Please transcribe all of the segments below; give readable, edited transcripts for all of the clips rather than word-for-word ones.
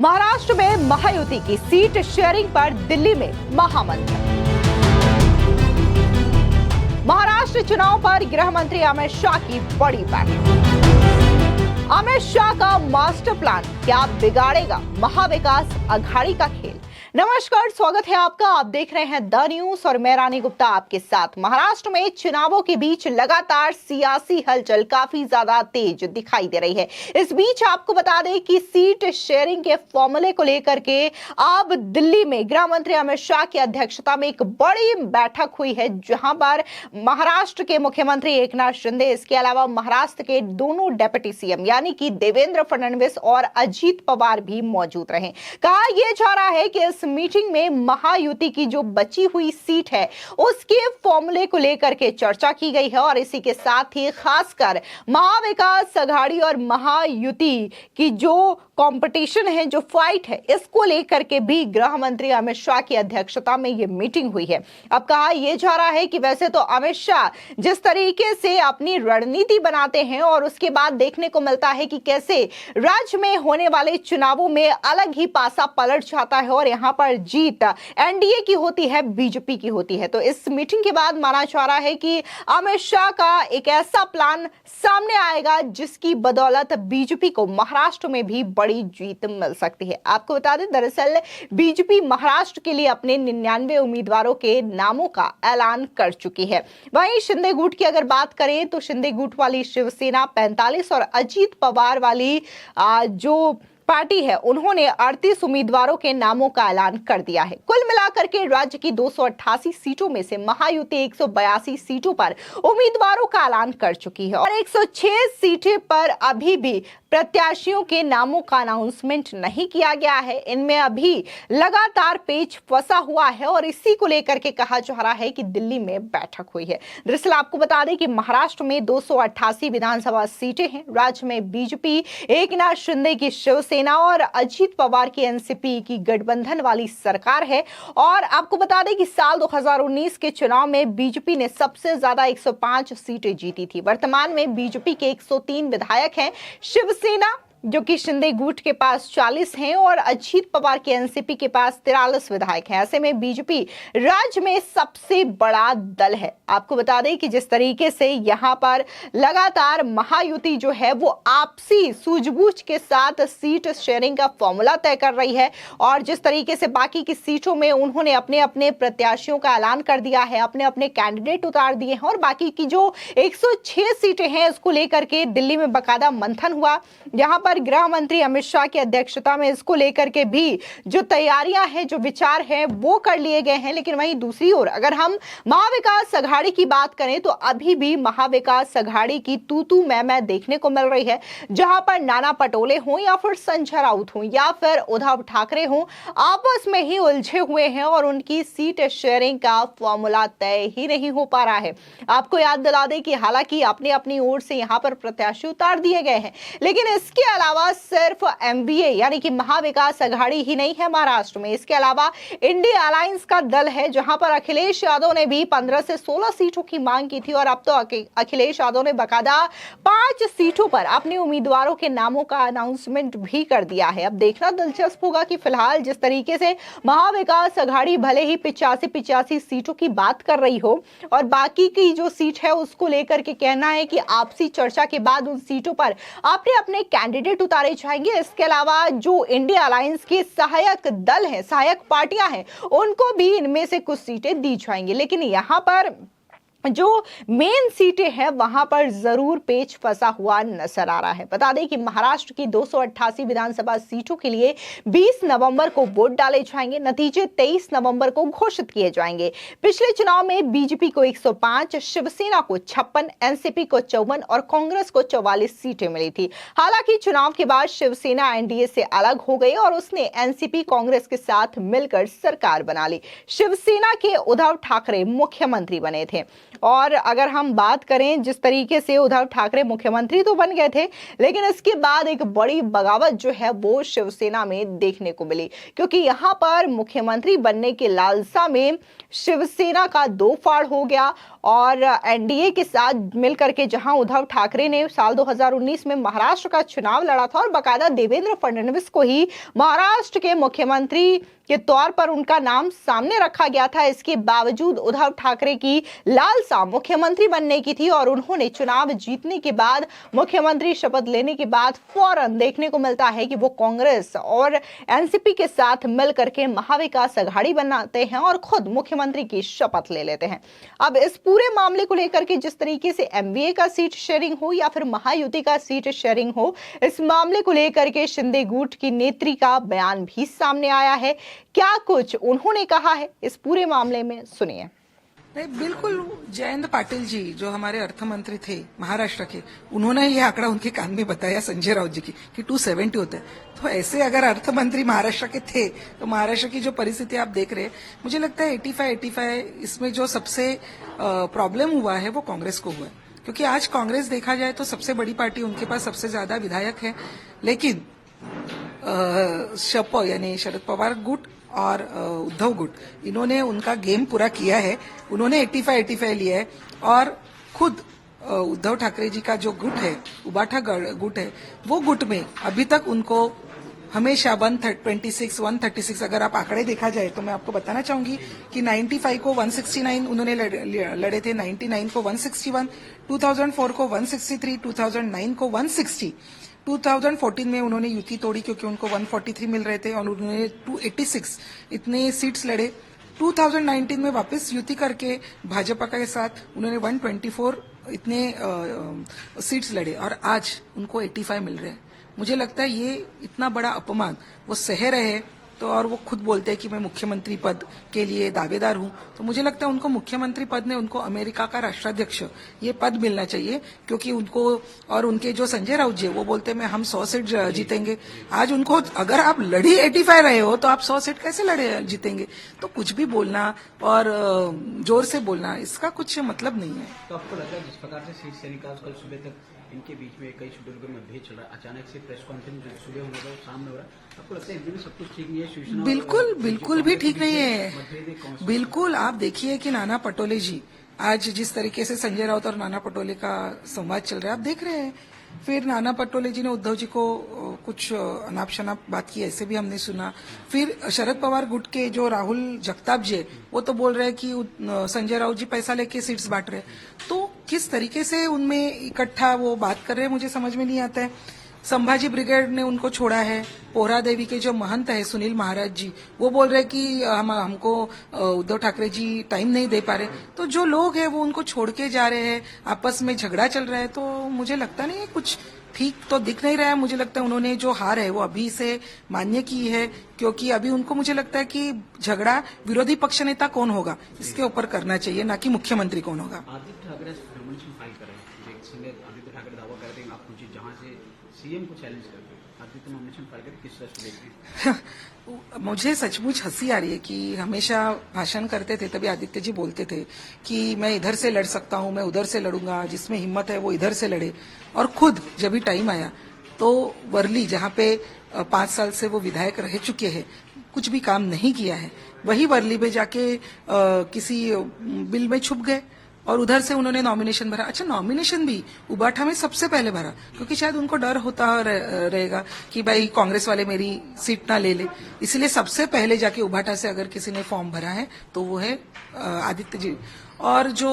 महाराष्ट्र में महायुति की seat sharing पर दिल्ली में महामंथन। महाराष्ट्र चुनाव पर गृह मंत्री अमित शाह की बड़ी बैठक। अमित शाह का मास्टर प्लान क्या बिगाड़ेगा महाविकास अघाड़ी का खेल। नमस्कार, स्वागत है आपका। आप देख रहे हैं द न्यूज और मैं रानी गुप्ता आपके साथ। महाराष्ट्र में चुनावों के बीच लगातार सियासी हलचल काफी ज्यादा तेज दिखाई दे रही है। इस बीच आपको बता दें कि सीट शेयरिंग के फॉर्मूले को लेकर के अब दिल्ली में गृह मंत्री अमित शाह की अध्यक्षता में एक बड़ी बैठक हुई है, जहां पर महाराष्ट्र के मुख्यमंत्री एकनाथ शिंदे, इसके अलावा महाराष्ट्र के दोनों डेप्यूटी सीएम यानी कि देवेंद्र फडणवीस और अजीत पवार भी मौजूद रहे। कहा यह जा रहा है कि इस मीटिंग में महायुति की जो बची हुई सीट है उसके फॉर्मूले को लेकर के चर्चा की गई है और इसी के साथ ही खासकर महाविकास अघाड़ी और महायुति की जो कंपटीशन है, जो फाइट है, इसको लेकर के भी गृह मंत्री अमित शाह की अध्यक्षता में ये मीटिंग हुई है। अब कहा यह जा रहा है कि वैसे तो अमित शाह जिस तरीके से अपनी रणनीति बनाते हैं और उसके बाद देखने को मिलता है कि कैसे राज्य में होने वाले चुनावों में अलग ही पासा पलट जाता है और यहाँ पर जीत एनडीए की होती है, बीजेपी की होती है। तो इस मीटिंग के बाद माना जा रहा है कि अमित शाह का एक ऐसा प्लान सामने आएगा जिसकी बदौलत बीजेपी को महाराष्ट्र में भी बड़ी जीत मिल सकती है। आपको बता दें, दरअसल बीजेपी महाराष्ट्र के लिए अपने 99 उम्मीदवारों के नामों का ऐलान कर चुकी है। वहीं शिंदे गुट की अगर बात करें तो शिंदे गुट वाली शिवसेना 45 और अजीत पवार वाली जो पार्टी है उन्होंने 38 उम्मीदवारों के नामों का ऐलान कर दिया है। कुल मिलाकर के राज्य की 288 सीटों में से महायुति 182 सीटों पर उम्मीदवारों का ऐलान कर चुकी है और 106 सीटें पर अभी भी प्रत्याशियों के नामों का अनाउंसमेंट नहीं किया गया है। इनमें अभी लगातार पेच फंसा हुआ है और इसी को लेकर के कहा जा रहा है कि दिल्ली में बैठक हुई है। दरअसल आपको बता दें कि महाराष्ट्र में 288 विधानसभा सीटें हैं। राज्य में बीजेपी, एकनाथ शिंदे की शिवसेना और अजीत पवार की एनसीपी की गठबंधन वाली सरकार है। और आपको बता दें कि साल 2019 के चुनाव में बीजेपी ने सबसे ज्यादा 105 सीटें जीती थी। वर्तमान में बीजेपी के 103 विधायक हैं। शिवसेना जो कि शिंदे गुट के पास 40 हैं और अजीत पवार के एनसीपी के पास 43 विधायक हैं। ऐसे में बीजेपी राज्य में सबसे बड़ा दल है। आपको बता दें कि जिस तरीके से यहां पर लगातार महायुति जो है वो आपसी सूझबूझ के साथ सीट शेयरिंग का फॉर्मूला तय कर रही है और जिस तरीके से बाकी की सीटों में उन्होंने अपने अपने प्रत्याशियों का ऐलान कर दिया है, अपने अपने कैंडिडेट उतार दिए हैं और बाकी की जो 106 सीटें हैं उसको लेकर के दिल्ली में बकायदा मंथन हुआ, जहां पर गृह मंत्री अमित शाह की अध्यक्षता में इसको लेकर के भी जो तैयारियां हैं, जो विचार हैं वो कर लिए गए हैं। लेकिन वहीं दूसरी ओर अगर हम महाविकास अघाड़ी की बात करें तो अभी भी महाविकास अघाड़ी की तू मैं देखने को मिल रही है, जहां पर नाना पटोले हों या फिर संजय राउत हों या फिर उद्धव ठाकरे हों, आपस में ही उलझे हुए हैं और उनकी सीट शेयरिंग का फॉर्मूला तय ही नहीं हो पा रहा है। आपको याद दिला दें कि हालांकि अपनी अपनी ओर से यहां पर प्रत्याशी उतार दिए गए हैं, लेकिन इसके अलावा सिर्फ एमवीए यानी कि महाविकास अघाड़ी ही नहीं है महाराष्ट्र में। इसके अलावा इंडिया अलायंस का दल है, जहां पर अखिलेश यादव ने भी 15 से 16 सीटों की मांग की थी और अब तो अखिलेश यादव ने बकायदा 5 सीटों पर अपने उम्मीदवारों के नामों का अनाउंसमेंट भी कर दिया है। अब देखना दिलचस्प होगा कि फिलहाल जिस तरीके से महाविकास अघाड़ी भले ही 85 सीटों की बात कर रही हो और बाकी की जो सीट है उसको लेकर के कहना है कि आपसी चर्चा के बाद उन सीटों पर अपने अपने कैंडिडेट उतारे जाएंगे। इसके अलावा जो इंडिया अलायंस के सहायक दल हैं, सहायक पार्टियां हैं, उनको भी इनमें से कुछ सीटें दी जाएंगी। लेकिन यहां पर जो मेन सीटें हैं वहां पर जरूर पेच फंसा हुआ नजर आ रहा है। बता दें कि महाराष्ट्र की 288 विधानसभा सीटों के लिए 20 नवंबर को वोट डाले जाएंगे। नतीजे 23 नवंबर को घोषित किए जाएंगे। पिछले चुनाव में बीजेपी को 105, शिवसेना को 56, एनसीपी को 54 और कांग्रेस को 44 सीटें मिली थी। हालांकि चुनाव के बाद शिवसेना एनडीए से अलग हो गई और उसने एनसीपी कांग्रेस के साथ मिलकर सरकार बना ली। शिवसेना के उद्धव ठाकरे मुख्यमंत्री बने थे और अगर हम बात करें जिस तरीके से उद्धव ठाकरे मुख्यमंत्री तो बन गए थे, लेकिन इसके बाद एक बड़ी बगावत जो है वो शिवसेना में देखने को मिली, क्योंकि यहां पर मुख्यमंत्री बनने की लालसा में शिवसेना का दो फाड़ हो गया और एनडीए के साथ मिलकर के जहां उद्धव ठाकरे ने साल 2019 में महाराष्ट्र का चुनाव लड़ा था और बाकायदा देवेंद्र फडणवीस को ही महाराष्ट्र के मुख्यमंत्री के तौर पर उनका नाम सामने रखा गया था, इसके बावजूद उद्धव ठाकरे की लालसा मुख्यमंत्री बनने की थी और उन्होंने चुनाव जीतने के बाद, मुख्यमंत्री शपथ लेने के बाद फौरन देखने को मिलता है कि वो कांग्रेस और एनसीपी के साथ मिलकर के महाविकास अघाड़ी बनाते हैं और खुद मुख्यमंत्री की शपथ ले लेते हैं। अब इस पूरे मामले को लेकर के जिस तरीके से एमवीए का सीट शेयरिंग हो या फिर महायुति का सीट शेयरिंग हो, इस मामले को लेकर के शिंदे गुट की नेत्री का बयान भी सामने आया है। क्या कुछ उन्होंने कहा है इस पूरे मामले में, सुनिए। नहीं, बिल्कुल जयंत पाटिल जी जो हमारे अर्थ मंत्री थे महाराष्ट्र के, उन्होंने ये आंकड़ा उनके कान में बताया संजय राउत जी की कि 270 होता है। तो ऐसे अगर अर्थ मंत्री महाराष्ट्र के थे तो महाराष्ट्र की जो परिस्थिति आप देख रहे हैं, मुझे लगता है 85 इसमें जो सबसे प्रॉब्लम हुआ है वो कांग्रेस को हुआ है, क्योंकि आज कांग्रेस देखा जाए तो सबसे बड़ी पार्टी, उनके पास सबसे ज्यादा विधायक है, लेकिन शप यानी शरद पवार गुट और उद्धव गुट, इन्होंने उनका गेम पूरा किया है। उन्होंने 85 लिया है और खुद उद्धव ठाकरे जी का जो गुट है, उबाठा गुट है, वो गुट में अभी तक उनको हमेशा 136 अगर आप आंकड़े देखा जाए तो मैं आपको बताना चाहूंगी कि 95 को 169 उन्होंने लड़े थे, 99 को 161, 2004 को 163, 2009 को 160, 2014 में उन्होंने युति तोड़ी क्योंकि उनको 143 मिल रहे थे और उन्होंने 286 इतने सीट्स लड़े। 2019 में वापस युति करके भाजपा के साथ उन्होंने 124 इतने सीट्स लड़े और आज उनको 85 मिल रहे हैं। मुझे लगता है ये इतना बड़ा अपमान वो सह रहे हैं, तो और वो खुद बोलते हैं कि मैं मुख्यमंत्री पद के लिए दावेदार हूं, तो मुझे लगता है उनको मुख्यमंत्री पद ने उनको अमेरिका का राष्ट्राध्यक्ष ये पद मिलना चाहिए, क्योंकि उनको और उनके जो संजय राउत जी वो बोलते हैं हम 100 सीट जीतेंगे। आज उनको अगर आप लड़ी 85 रहे हो तो आप 100 सीट कैसे लड़े जीतेंगे? तो कुछ भी बोलना और जोर से बोलना इसका कुछ मतलब नहीं है। तो आपको लगा जिस प्रकार से सीट से निकाल कल सुबह तक इनके बीच में कई शेड्यूल में मतभेद चल रहा है, अचानक से प्रेस कॉन्फ्रेंस सुबह होने का सामने हो रहा है, आपको लगता है इनमें सब कुछ ठीक नहीं है? शिवसेना बिल्कुल भी ठीक नहीं है। बिल्कुल आप देखिए कि नाना पटोले जी आज जिस तरीके से संजय राउत और नाना पटोले का संवाद चल रहा है आप देख रहे हैं। फिर नाना पटोले जी ने उद्धव जी को कुछ अनाप शनाप बात की, ऐसे भी हमने सुना। फिर शरद पवार गुट के जो राहुल जगताप जी वो तो बोल रहे हैं कि संजय राउत जी पैसा लेके सीट्स बांट रहे, तो किस तरीके से उनमें इकट्ठा वो बात कर रहे हैं मुझे समझ में नहीं आता है। संभाजी ब्रिगेड ने उनको छोड़ा है। पोहरा देवी के जो महंत है सुनील महाराज जी वो बोल रहे कि हमको उद्धव ठाकरे जी टाइम नहीं दे पा रहे, तो जो लोग हैं वो उनको छोड़ के जा रहे हैं, आपस में झगड़ा चल रहा है। तो मुझे लगता नहीं है कुछ ठीक तो दिख नहीं रहा है। मुझे लगता है उन्होंने जो हार है वो अभी से मान्य की है, क्योंकि अभी उनको मुझे लगता है कि झगड़ा विरोधी पक्ष नेता कौन होगा इसके ऊपर करना चाहिए, ना कि मुख्यमंत्री कौन होगा। आदित्य ठाकरे फाइल कर रहे हैं, आदित्य ठाकरे दावा करते हैं आप मुझे जहां से सीएम को चैलेंज करते हैं, आदित्य नॉमिनेशन फाइल करके किस तरह से देखते हैं? मुझे सचमुच हंसी आ रही है कि हमेशा भाषण करते थे तभी आदित्य जी बोलते थे कि मैं इधर से लड़ सकता हूं, मैं उधर से लड़ूंगा, जिसमें हिम्मत है वो इधर से लड़े। और खुद जब भी टाइम आया तो वर्ली जहां पे 5 साल से वो विधायक रह चुके हैं, कुछ भी काम नहीं किया है, वही वर्ली में जाके किसी बिल में छुप गए और उधर से उन्होंने नॉमिनेशन भरा। अच्छा, नॉमिनेशन भी उबाठा में सबसे पहले भरा, क्योंकि शायद उनको डर होता रहेगा कि भाई कांग्रेस वाले मेरी सीट ना ले ले, इसलिए सबसे पहले जाके उबाठा से अगर किसी ने फॉर्म भरा है तो वो है आदित्य जी। और जो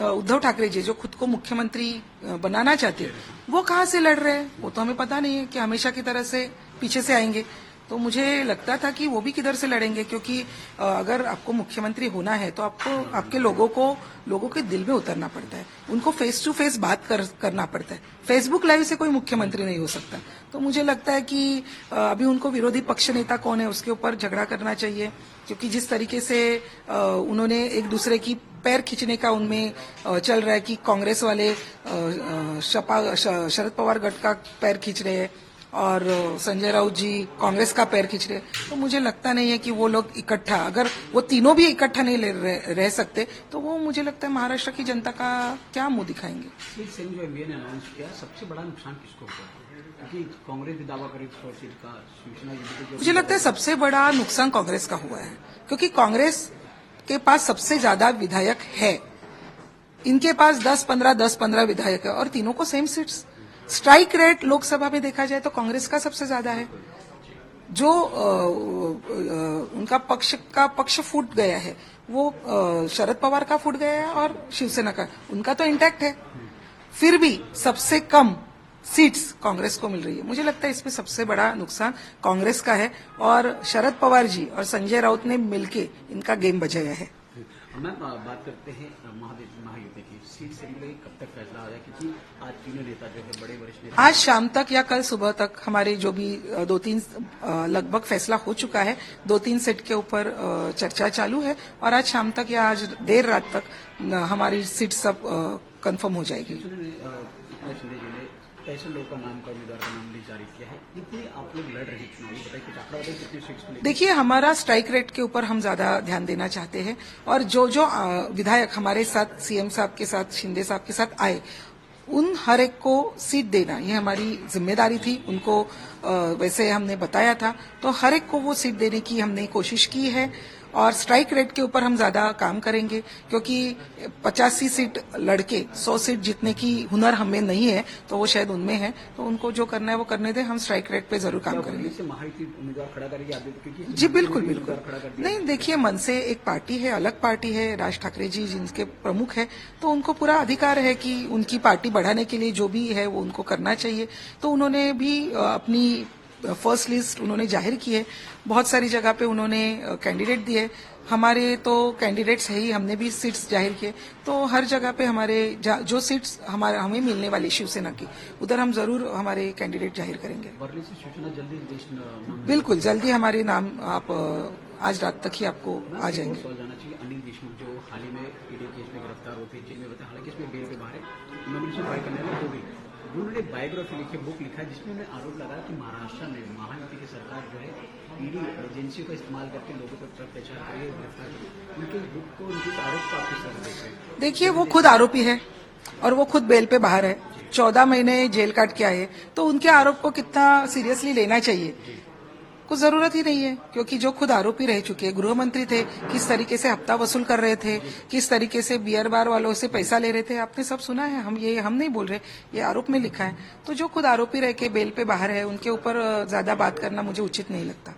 उद्धव ठाकरे जी जो खुद को मुख्यमंत्री बनाना चाहते हैं वो कहाँ से लड़ रहे हैं वो तो हमें पता नहीं है, कि हमेशा की तरह से पीछे से आएंगे। तो मुझे लगता था कि वो भी किधर से लड़ेंगे, क्योंकि अगर आपको मुख्यमंत्री होना है तो आपको आपके लोगों के दिल में उतरना पड़ता है, उनको फेस टू फेस बात करना पड़ता है। फेसबुक लाइव से कोई मुख्यमंत्री नहीं हो सकता। तो मुझे लगता है कि अभी उनको विरोधी पक्ष नेता कौन है उसके ऊपर झगड़ा करना चाहिए, क्योंकि जिस तरीके से उन्होंने एक दूसरे की पैर खींचने का उनमें चल रहा है कि कांग्रेस वाले शरद पवार गट का पैर खींच रहे हैं और संजय राउत जी कांग्रेस का पैर खींच रहे हैं, तो मुझे लगता नहीं है कि वो लोग इकट्ठा, अगर वो तीनों भी इकट्ठा नहीं रह सकते तो वो मुझे लगता है महाराष्ट्र की जनता का क्या मुंह दिखाएंगे। सीट सेलिंग जो एमबीए ने अनाउंस किया, सबसे बड़ा नुकसान किसको हुआ? क्योंकि कांग्रेस भी दावा करी 100 सीट का, शिवसेना जी मुझे लगता है सबसे बड़ा नुकसान कांग्रेस का हुआ है, क्योंकि कांग्रेस के पास सबसे ज्यादा विधायक है। इनके पास 10-15 विधायक है और तीनों को same seats. Strike rate Lok Sabha में देखा जाए तो कांग्रेस का सबसे ज्यादा है। जो उनका पक्ष फूट गया है वो शरद पवार का फूट गया है और शिवसेना का, उनका तो इंटैक्ट है। फिर भी सबसे कम सीट्स कांग्रेस को मिल रही है। मुझे लगता है इसमें सबसे बड़ा नुकसान कांग्रेस का है और शरद पवार जी और संजय राउत ने मिलके इनका गेम बजाया है। मैम, बात करते हैं महायुति की सीट से कब तक फैसला हो जाए, क्योंकि आज तीनों नेता जो है बड़े वरिष्ठ नेता, आज शाम तक या कल सुबह तक हमारे जो भी 2-3 लगभग फैसला हो चुका है। 2-3 सेट के ऊपर चर्चा चालू है और आज शाम तक या आज देर रात तक हमारी सीट सब कंफर्म हो जाएगी। शिंदे जी ने 65 लोगों का नाम का उम्मीदवार का नाम जारी किया है। कितने आप लोग लड़ रहे हैं चुनाव, बताइए कुछ आंकड़ा बताइए कितने सीट्स को? देखिए, हमारा स्ट्राइक रेट के ऊपर हम ज्यादा ध्यान देना चाहते हैं और जो विधायक हमारे साथ सीएम साहब के साथ, शिंदे साहब के साथ आए, उन हर एक को सीट देना ये हमारी जिम्मेदारी थी। उनको वैसे हमने बताया था, तो हर एक को वो सीट देने की हमने कोशिश की है और स्ट्राइक रेट के ऊपर हम ज्यादा काम करेंगे, क्योंकि 85 सीट लड़के 100 सीट जीतने की हुनर हमें नहीं है, तो वो शायद उनमें है। तो उनको जो करना है वो करने दें, हम स्ट्राइक रेट पे जरूर काम करेंगे। उम्मीदवार खड़ा करेंगे आप, क्योंकि जी बिल्कुल नहीं, देखिए, मन से एक पार्टी है, अलग पार्टी है, राज ठाकरे जी जिनके प्रमुख है, तो उनको पूरा अधिकार है कि उनकी पार्टी बढ़ाने के लिए जो भी है वो उनको करना चाहिए। तो उन्होंने भी अपनी फर्स्ट लिस्ट उन्होंने जाहिर की है। बहुत सारी जगह पे उन्होंने कैंडिडेट दिए। हमारे तो कैंडिडेट्स है ही, हमने भी सीट्स जाहिर किए। तो हर जगह पे हमारे जो सीट्स हमें मिलने वाली शिवसेना की, उधर हम जरूर हमारे कैंडिडेट जाहिर करेंगे। बिल्कुल जल्दी हमारे नाम आप आज रात तक ही आपको आ जाएंगे। अनिल देशमुख जो हाल ही में ईडी केस में गिरफ्तार होते हैं, जेल में होते हैं, हालांकि इसमें बेल पे बाहर है, नॉमिनेशन फाइल करने में हो गई। उन्होंने बायोग्राफी लिखी, बुक लिखा, जिसमें उन्होंने आरोप लगाया कि महाराष्ट्र में महायुति की सरकार जो है ईडी एजेंसियों का इस्तेमाल करके लोगों पर अत्याचार करिए, गिरफ्तार करिए। उनके बुक को, उनके आरोप को आपके सर देख रहे हैं। देखिए, वो खुद आरोपी है और वो खुद बेल पे बाहर है, 14 महीने जेल काट के आए, तो उनके आरोप को कितना सीरियसली लेना चाहिए, कुछ जरूरत ही नहीं है। क्योंकि जो खुद आरोपी रह चुके हैं, गृह मंत्री थे, किस तरीके से हफ्ता वसूल कर रहे थे, किस तरीके से बियर बार वालों से पैसा ले रहे थे, आपने सब सुना है। हम नहीं बोल रहे, ये आरोप में लिखा है। तो जो खुद आरोपी रह के बेल पे बाहर है, उनके ऊपर ज्यादा बात करना मुझे उचित नहीं लगता।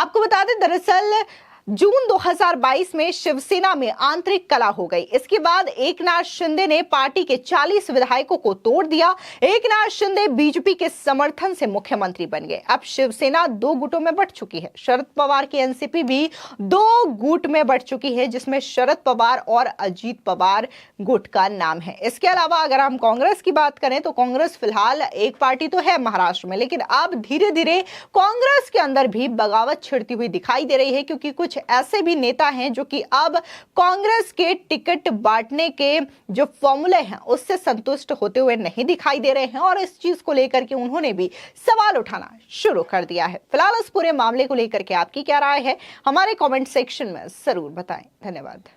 आपको बता दें, दरअसल जून 2022 में शिवसेना में आंतरिक कलह हो गई। इसके बाद एकनाथ शिंदे ने पार्टी के 40 विधायकों को तोड़ दिया। एकनाथ शिंदे बीजेपी के समर्थन से मुख्यमंत्री बन गए। अब शिवसेना 2 गुटों में बंट चुकी है। शरद पवार की एनसीपी भी 2 गुट में बंट चुकी है, जिसमें शरद पवार और अजीत पवार गुट का नाम है। इसके अलावा अगर हम कांग्रेस की बात करें तो कांग्रेस फिलहाल एक पार्टी तो है महाराष्ट्र में, लेकिन अब धीरे धीरे कांग्रेस के अंदर भी बगावत छिड़ती हुई दिखाई दे रही है, क्योंकि कुछ ऐसे भी नेता हैं जो कि अब कांग्रेस के टिकट बांटने के जो फॉर्मूले हैं उससे संतुष्ट होते हुए नहीं दिखाई दे रहे हैं और इस चीज को लेकर के उन्होंने भी सवाल उठाना शुरू कर दिया है। फिलहाल इस पूरे मामले को लेकर के आपकी क्या राय है, हमारे कमेंट सेक्शन में जरूर बताएं। धन्यवाद।